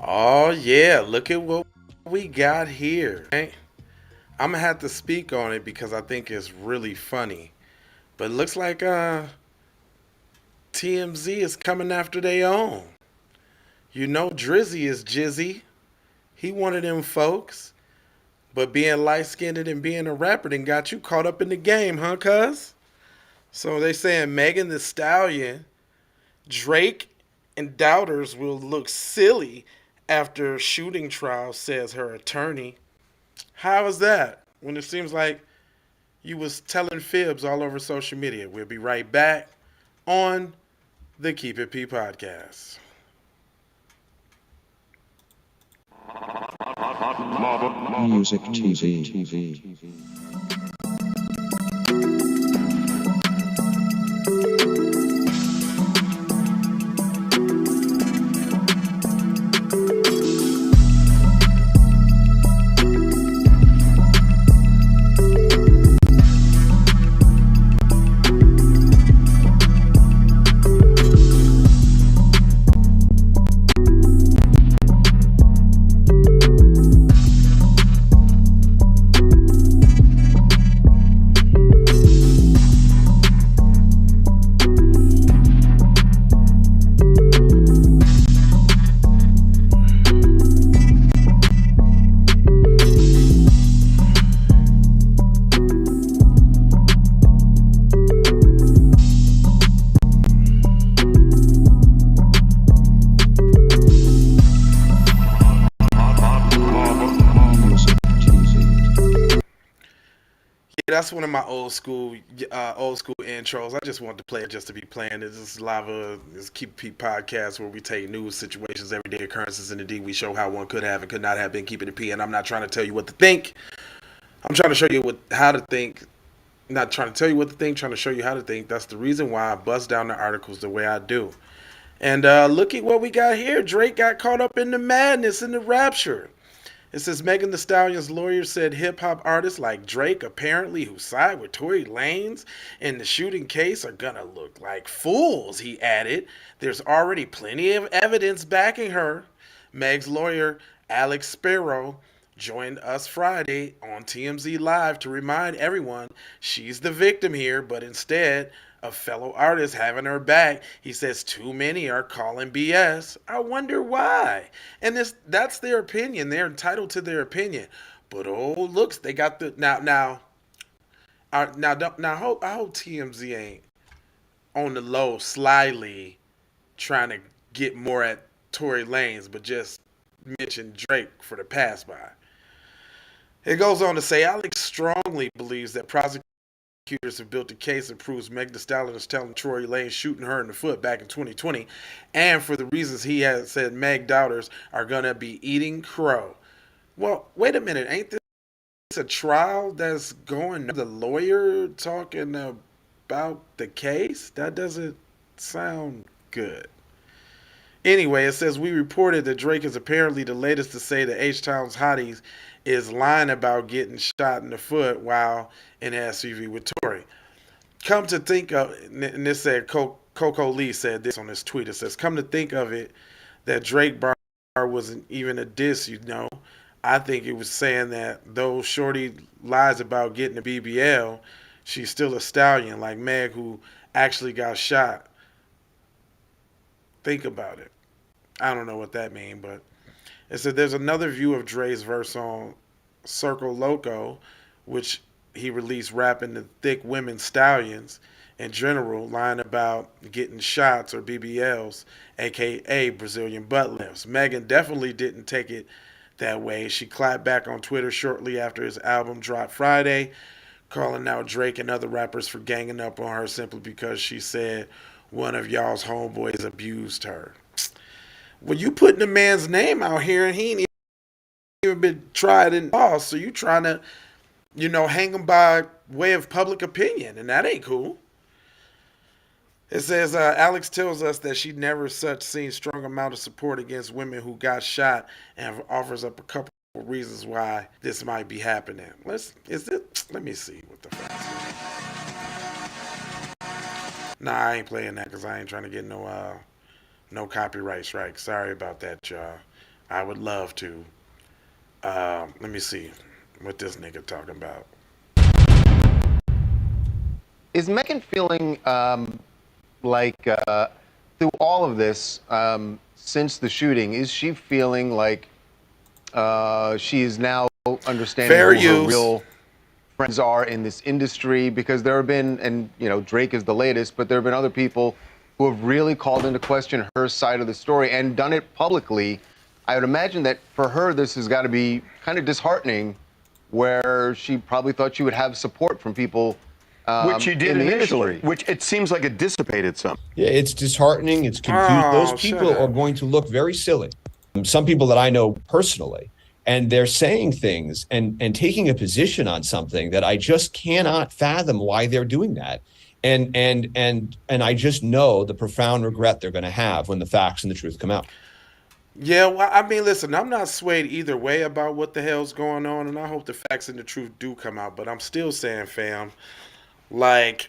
Oh yeah, look at what we got here. Right? I'm gonna have to speak on it because I think it's really funny. But it looks like TMZ is coming after their own. You know Drizzy is Jizzy. He one of them folks. But being light skinned and being a rapper then got you caught up in the game, huh, cuz? So they saying Megan the Stallion, Drake, and doubters will look silly after shooting trial, says her attorney. How is that? When it seems like you was telling fibs all over social media. We'll be right back on the Keep It P podcast. Music TV. Yeah, that's one of my old school intros. I just wanted to play it just to be playing it. This is lava. This Keep It P podcast where we take news situations, everyday occurrences, and indeed we show how one could have and could not have been keeping it P. And I'm not trying to tell you what to think. I'm trying to show you how to think. Not trying to tell you what to think. Trying to show you how to think. That's the reason why I bust down the articles the way I do. And look at what we got here. Drake got caught up in the madness in the rapture. It says Megan Thee Stallion's lawyer said hip hop artists like Drake, apparently, who side with Tory Lanez in the shooting case, are gonna look like fools, he added. There's already plenty of evidence backing her. Meg's lawyer, Alex Sparrow, joined us Friday on TMZ Live to remind everyone she's the victim here, but instead of fellow artists having her back, he says too many are calling BS. I wonder why. And that's their opinion. They're entitled to their opinion. But oh, looks, they got the now. I hope TMZ ain't on the low, slyly trying to get more at Tory Lanez, but just mention Drake for the pass by. It goes on to say Alex strongly believes that prosecutors have built a case that proves Meg Thee Stallion is telling Tory Lanez shooting her in the foot back in 2020, and for the reasons he has said, Meg doubters are gonna be eating crow. Well, wait a minute, ain't this a trial that's going? The lawyer talking about the case? That doesn't sound good. Anyway, it says we reported that Drake is apparently the latest to say that H Town's Hotties is lying about getting shot in the foot while in an SUV with Tory. Come to think of, and this said Coco Lee said this on his tweet. It says, "Come to think of it, that Drake bar wasn't even a diss. You know, I think it was saying that though Shorty lies about getting a BBL, she's still a stallion like Meg who actually got shot. Think about it." I don't know what that means, but it said there's another view of Dre's verse on Circle Loco, which he released rapping the thick women stallions in general, lying about getting shots or BBLs, aka Brazilian butt lifts. Megan definitely didn't take it that way. She clapped back on Twitter shortly after his album dropped Friday, calling out Drake and other rappers for ganging up on her simply because she said one of y'all's homeboys abused her. Well, you putting the man's name out here and he ain't even been tried in law, so you trying to, hang him by way of public opinion, and that ain't cool. It says Alex tells us that she never such seen strong amount of support against women who got shot, and offers up a couple of reasons why this might be happening. Let me see what the facts are. Nah, I ain't playing that because I ain't trying to get no copyright strike. Sorry about that, y'all. I would love to. Let me see what this nigga talking about. Is Megan feeling like through all of this since the shooting? Is she feeling like she is now understanding Fair who her use. real friends are in this industry? Because there have been, and you know, Drake is the latest, but there have been other people who have really called into question her side of the story and done it publicly. I would imagine that for her, this has got to be kind of disheartening, where she probably thought she would have support from people. Which she did in the initially, industry. which it seems like it dissipated some. Yeah, it's disheartening. It's confusing. Oh, Those people shut up. are going to look very silly. Some people that I know personally, and they're saying things and taking a position on something that I just cannot fathom why they're doing that. And I just know the profound regret they're going to have when the facts and the truth come out. Yeah, well, I mean, listen, I'm not swayed either way about what the hell's going on, and I hope the facts and the truth do come out. But I'm still saying, fam, like,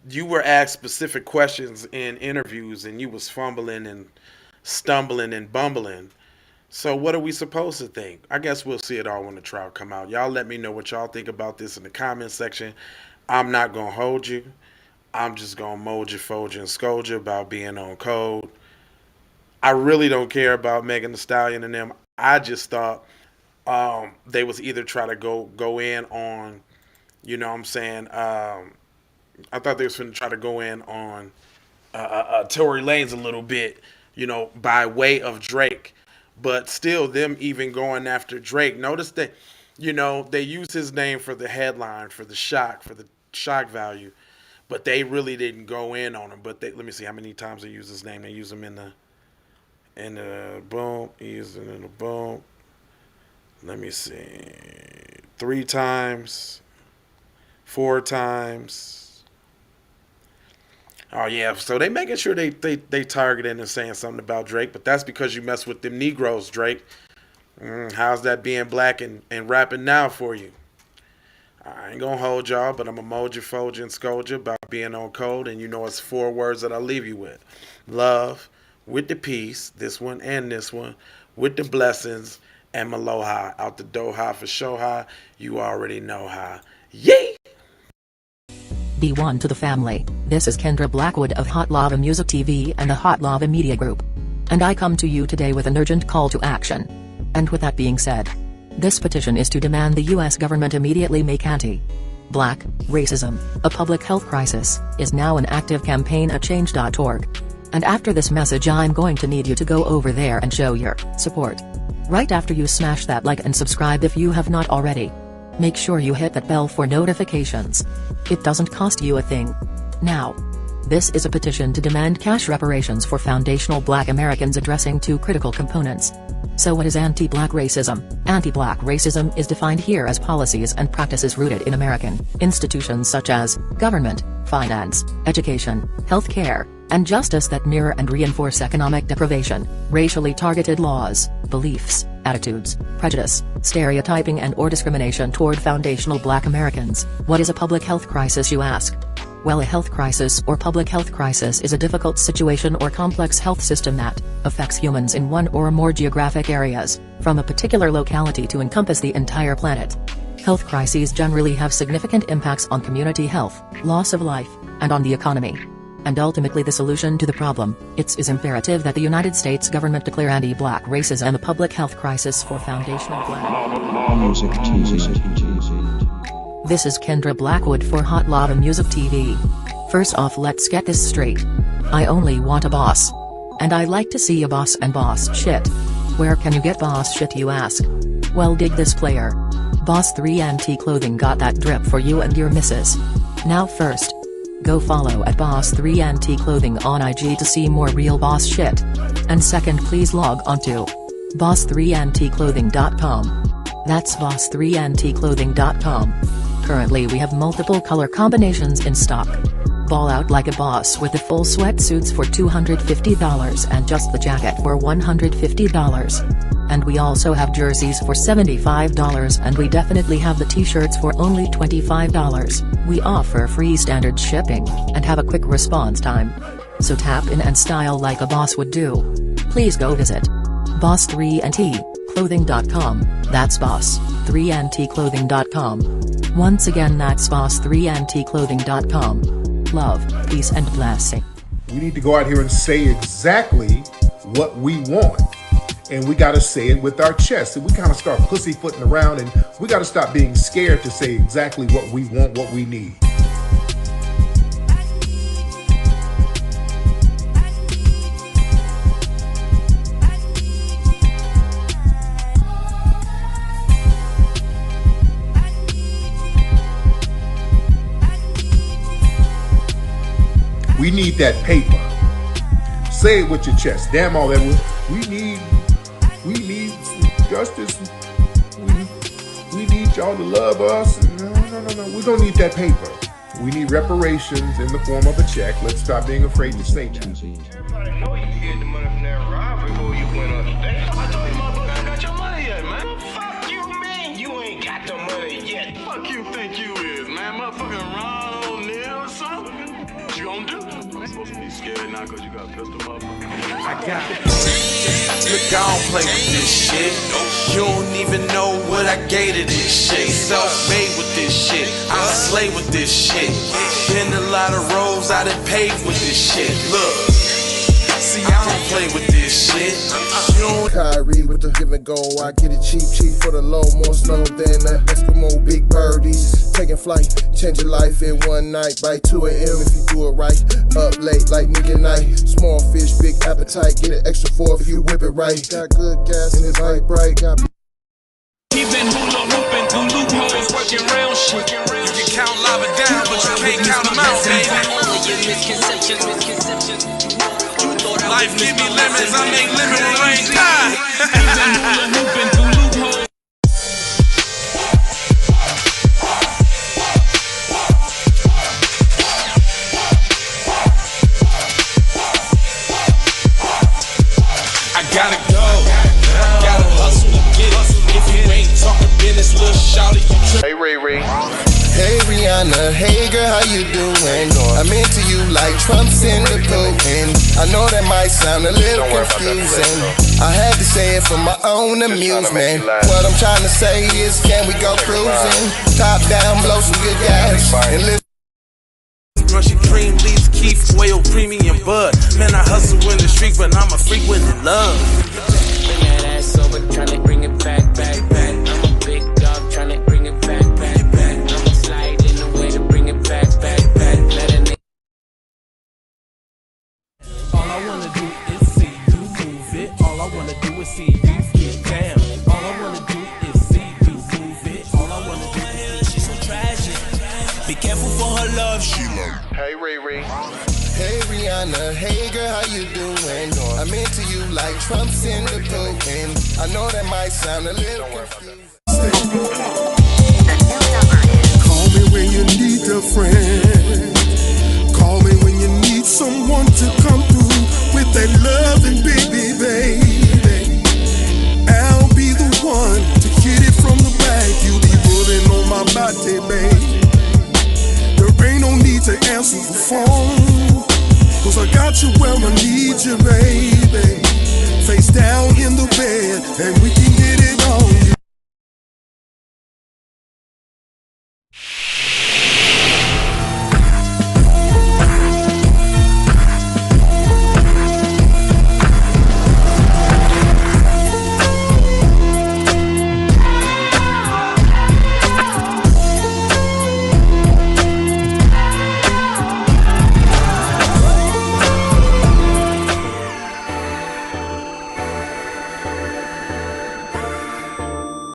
you were asked specific questions in interviews, and you was fumbling and stumbling and bumbling. So what are we supposed to think? I guess we'll see it all when the trial come out. Y'all let me know what y'all think about this in the comment section. I'm not going to hold you. I'm just going to mold you, fold you, and scold you about being on code. I really don't care about Megan Thee Stallion and them. I just thought they was either try to go in on, you know what I'm saying, I thought they was going to try to go in on Tory Lanez a little bit, you know, by way of Drake. But still, them even going after Drake. Notice that, you know, they use his name for the headline, for the shock value. But they really didn't go in on him. But let me see how many times they use his name. They use him in the boom. He used it in the boom. Let me see. 3 times. 4 times. Oh, yeah. So they making sure they targeting and saying something about Drake. But that's because you mess with them Negroes, Drake. How's that being black and rapping now for you? I ain't going to hold y'all, but I'm going to mold you, fold you, and scold you about being on code. And you know it's 4 words that I leave you with. Love, with the peace, this one and this one, with the blessings, and Maloha. Out the Doha for Shoha. You already know how. Yay! B1 to the family. This is Kendra Blackwood of Hot Lava Music TV and the Hot Lava Media Group. And I come to you today with an urgent call to action. And with that being said, this petition is to demand the U.S. government immediately make anti-black racism a public health crisis, is now an active campaign at change.org. And after this message I'm going to need you to go over there and show your support. Right after you smash that like and subscribe if you have not already. Make sure you hit that bell for notifications. It doesn't cost you a thing. Now, this is a petition to demand cash reparations for foundational Black Americans addressing 2 critical components. So what is anti-Black racism? Anti-Black racism is defined here as policies and practices rooted in American institutions such as government, finance, education, healthcare, and justice that mirror and reinforce economic deprivation, racially targeted laws, beliefs, attitudes, prejudice, stereotyping and/or discrimination toward foundational Black Americans. What is a public health crisis, you ask? Well, a health crisis or public health crisis is a difficult situation or complex health system that affects humans in one or more geographic areas, from a particular locality to encompass the entire planet. Health crises generally have significant impacts on community health, loss of life, and on the economy. And ultimately the solution to the problem, it is imperative that the United States government declare anti-Black racism a public health crisis for foundational Black. Music TV. This is Kendra Blackwood for Hot Lava Music TV. First off, let's get this straight. I only want a boss. And I like to see a boss and boss shit. Where can you get boss shit, you ask? Well, dig this player. Boss 3 Anti Clothing got that drip for you and your missus. Now first, go follow at Boss 3 Anti Clothing on IG to see more real boss shit. And second, please log on to boss3anticlothing.com. That's boss3anticlothing.com. Currently we have multiple color combinations in stock. Ball out like a boss with the full sweatsuits for $250 and just the jacket for $150. And we also have jerseys for $75 and we definitely have the t-shirts for only $25. We offer free standard shipping, and have a quick response time. So tap in and style like a boss would do. Please go visit boss3ntclothing.com. That's boss3ntclothing.com. Once again, that's boss3ntclothing.com. Love, peace, and blessing. We need to go out here and say exactly what we want. And we got to say it with our chest. And we kind of start pussyfooting around, and we got to stop being scared to say exactly what we want, what we need. We need that paper. Say it with your chest. Damn all that. We need justice. We need y'all to love us. No. We don't need that paper. We need reparations in the form of a check. Let's stop being afraid to say that. Everybody know you get the money from that robbery before you went on stage. I told you motherfucker ain't got your money yet, man. Fuck you, man. You ain't got the money yet. Fuck you think you is, man. Motherfucking Ron O'Neal or something. What you gonna do? I'm supposed to be scared now because you got a pistol, motherfucker. I got it. Look, I don't play with this shit. You don't even know what I gave to this shit. Self-made with this shit. I slay with this shit. Been a lot of roads I done paved with this shit. Look, see, I don't play with this shit. Kyrie with the give and go. I get it cheap for the low. More snow than the Eskimo big birdies. Taking flight, change your life in one night. By 2 a.m. if you do it right. Up late like midnight. Small fish, big appetite. Get an extra 4 if you whip it right. Got good gas and it's light bright. Got He been hula hooping through loopholes, working round shit. You can count lava down, but you can't count them out, baby. Life give me lemons, I make lemon rain die. I gotta go, gotta hustle to get it. If you ain't talking business, little shawty, you Hey, Ray Ray. Hey Rihanna, hey girl, how you doing? I'm into you like Trump's in the Putin. I know that might sound a little confusing. I had to say it for my own amusement. What I'm trying to say is, can we go cruising? Top down, blow some good gas, and listen. Russian cream, leaves, Keith, oil, premium bud. Man, I hustle in the street, but I'm a freak with the love. Bring that ass over, tryna bring it back. I'm a big dog, tryna bring it back. I'ma slide in the way to bring it back. Let a nigga. All I wanna do is see you move it. All I wanna do is see you get down. All I wanna do is see you move it. All I wanna do is see she's so tragic. Be careful for her love, she love. Hey, Ray Ray. Hey Rihanna, hey girl, how you doing? I'm into you like Trump's in the Putin. I know that might sound a little confusing. Call me when you need a friend. Call me when you need someone to come through with that loving baby. I'll be the one to hit it from the back. You'll be pulling on my body, babe. There ain't no need to answer the phone, 'cause I got you where I need you, baby. Face down in the bed, and we can